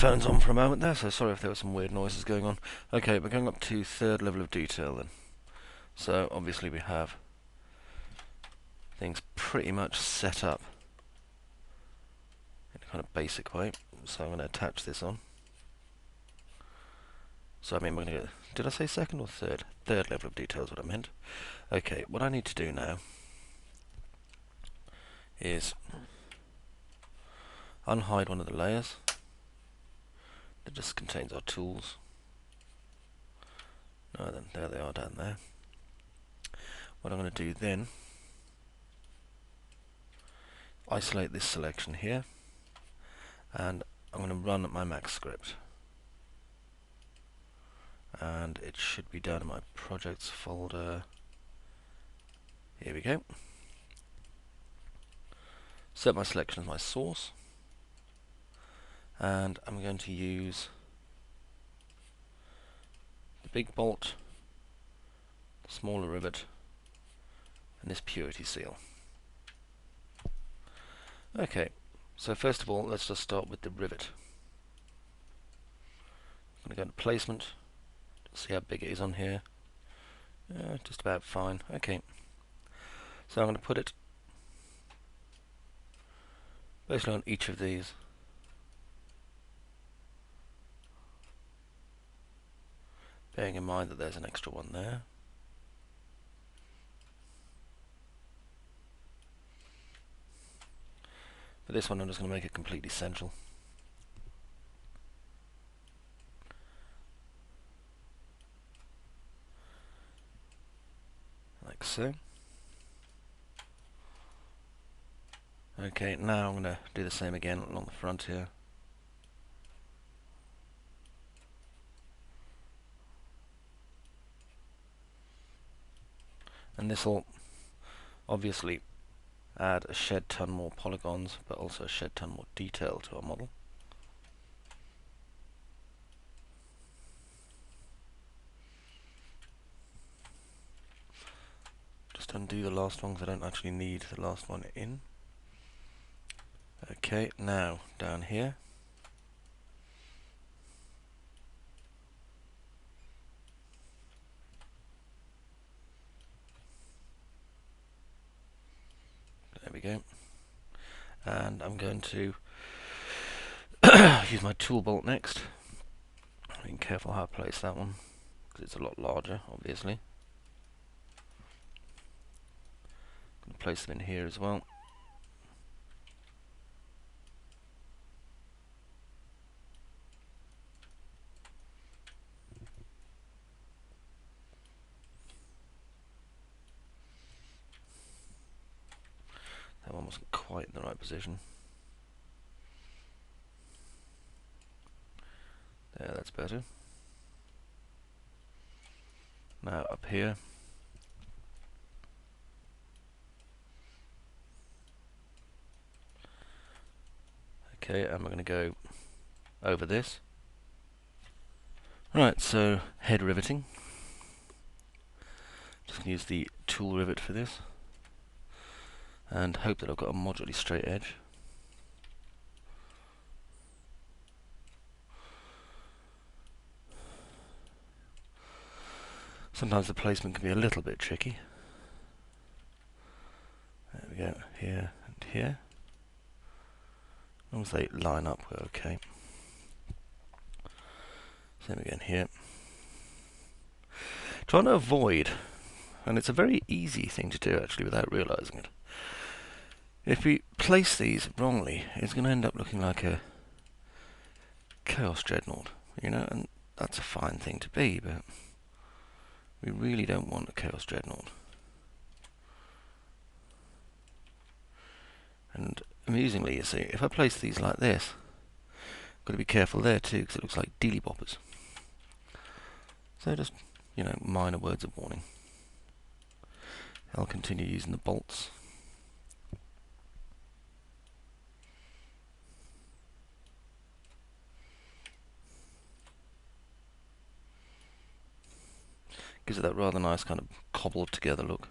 headphones on for a moment there, so sorry if there were some weird noises going on. Okay, we're going up to third level of detail then. So obviously we have things pretty much set up in a kind of basic way. So I'm going to attach this on. So I mean, we're going to did I say second or third? Third level of detail is what I meant. Okay, what I need to do now is unhide one of the layers that just contains our tools. No, then there they are down there. What I'm going to do then, isolate this selection here, and I'm going to run my Max script. And it should be down in my projects folder. Here we go. Set my selection as my source, and I'm going to use the big bolt, the smaller rivet, and this purity seal. Okay, so first of all, let's just start with the rivet. I'm going to go to placement, see how big it is on here. Just about fine. Okay, so I'm going to put it basically on each of these. Bearing in mind that there's an extra one there. For this one I'm just going to make it completely central. Like so. Okay, now I'm going to do the same again along the front here. And this will obviously add a shed ton more polygons, but also a shed ton more detail to our model. Just undo the last one because I don't actually need the last one in. Okay, now down here. There we go. And I'm going to use my tool bolt next. Being careful how I place that one, because it's a lot larger, obviously. I'm going to place them in here as well. That one wasn't quite in the right position. There, that's better. Now up here. Okay, and we're going to go over this. Right, so head riveting. Just use the tool rivet for this, and hope that I've got a moderately straight edge. Sometimes the placement can be a little bit tricky. There we go, here and here. As long as they line up, we're okay. Same again here. Trying to avoid, and it's a very easy thing to do actually without realizing it. If we place these wrongly, it's going to end up looking like a Chaos Dreadnought, you know, and that's a fine thing to be, but we really don't want a Chaos Dreadnought. And amusingly, you see, if I place these like this, I've got to be careful there too, because it looks like dealy boppers. So just, you know, minor words of warning. I'll continue using the bolts. Gives it that rather nice kind of cobbled together look.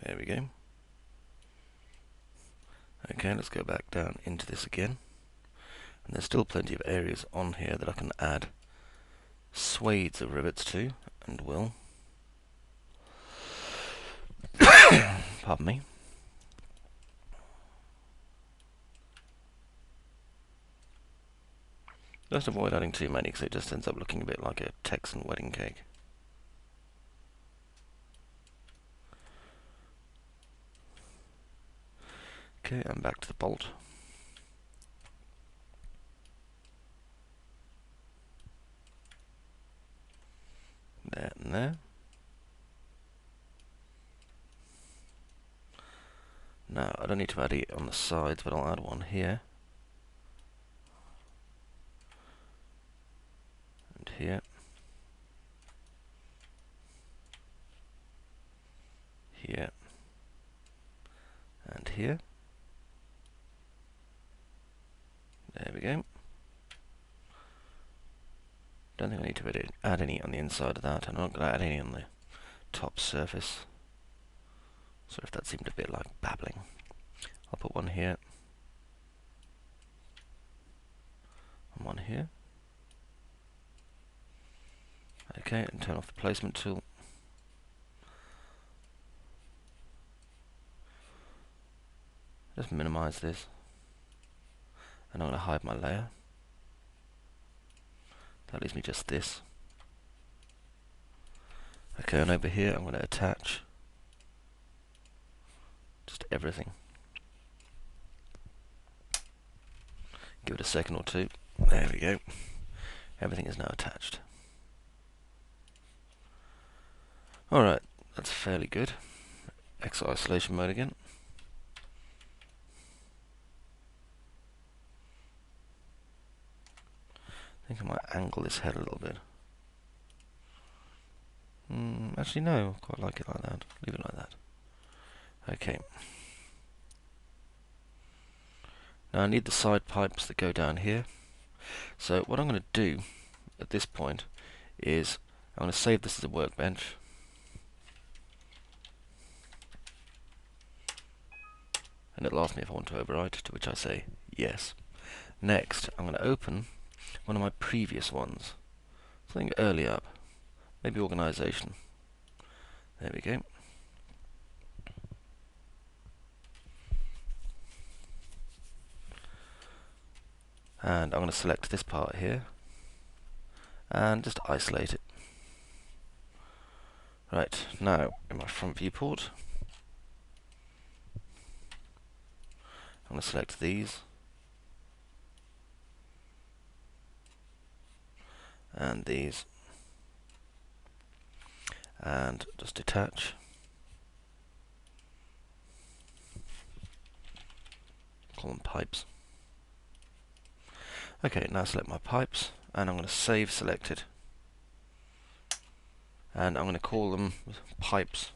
There we go. Okay, let's go back down into this again. And there's still plenty of areas on here that I can add swathes of rivets to, and will. Pardon me. Just avoid adding too many because it just ends up looking a bit like a Texan wedding cake. Okay, and back to the bolt. There and there. Now, I don't need to add it on the sides, but I'll add one here. And here. Here. And here. There we go. Don't think I need to add any on the inside of that. I'm not going to add any on the top surface. So if that seemed a bit like babbling, I'll put one here. And one here. Okay, and turn off the placement tool. Just minimize this. And I'm going to hide my layer. That leaves me just this. Okay, and over here I'm going to attach just everything. Give it a second or two. There we go. Everything is now attached. Alright, that's fairly good. Exit isolation mode again. I think I might angle this head a little bit. Actually no, I quite like it like that. Leave it like that. Okay. Now I need the side pipes that go down here. So what I'm going to do at this point is I'm going to save this as a workbench. And it'll ask me if I want to overwrite, to which I say yes. Next, I'm going to open one of my previous ones. Something early up. Maybe organization. There we go. And I'm going to select this part here and just isolate it. Right, now in my front viewport, I'm going to select these and these and just detach. Call them pipes. Okay, now select my pipes and I'm going to save selected. And I'm going to call them pipes.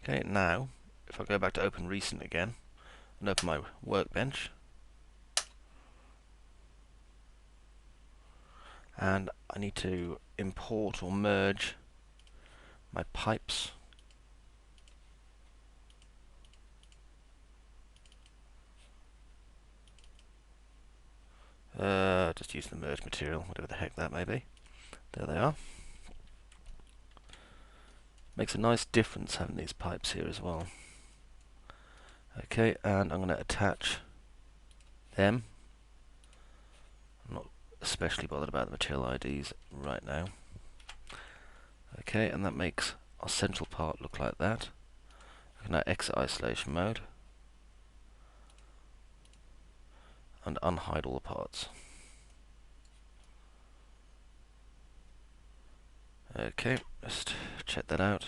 Okay, now if I go back to open recent again and open my workbench, and I need to import or merge my pipes. Just use the merge material, whatever the heck that may be. There they are. Makes a nice difference having these pipes here as well. Okay, and I'm going to attach them. I'm not especially bothered about the material IDs right now. Okay, and that makes our central part look like that. I can now exit isolation mode and unhide all the parts. Okay, just check that out.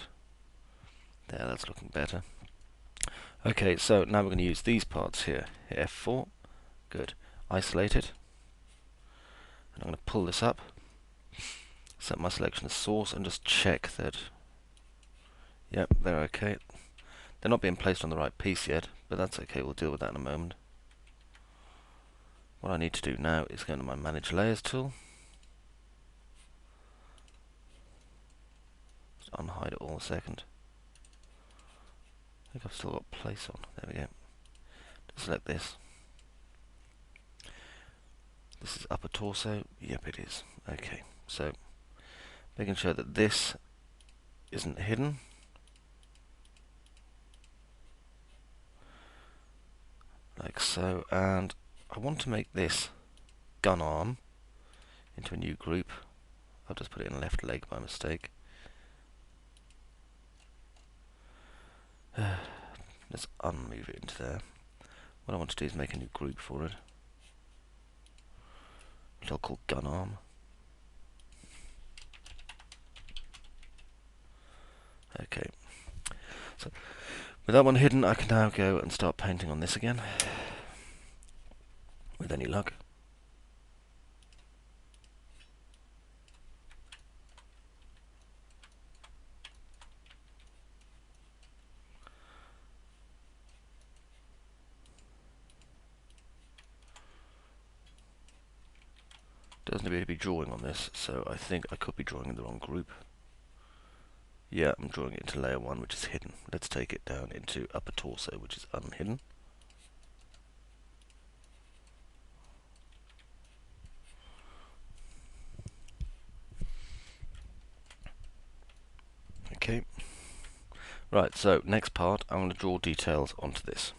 There, that's looking better. Okay, so now we're going to use these parts here. Hit F4. Good. Isolate it. And I'm going to pull this up. Set my selection as source and just check that. Yep, they're okay. They're not being placed on the right piece yet, but that's okay. We'll deal with that in a moment. What I need to do now is go into my Manage Layers tool. unhide it all a second. I think I've still got place on. There we go. Select this. This is upper torso. Yep, it is. Okay, so making sure that this isn't hidden. Like so, and I want to make this gun arm into a new group. I'll just put it in left leg by mistake. Let's unmove it into there. What I want to do is make a new group for it, which I'll call gun arm. Okay, so with that one hidden, I can now go and start painting on this again, with any luck. Doesn't appear to be drawing on this, so I think I could be drawing in the wrong group. Yeah, I'm drawing it into layer 1, which is hidden. Let's take it down into upper torso, which is unhidden. Okay. Right, so next part, I'm going to draw details onto this.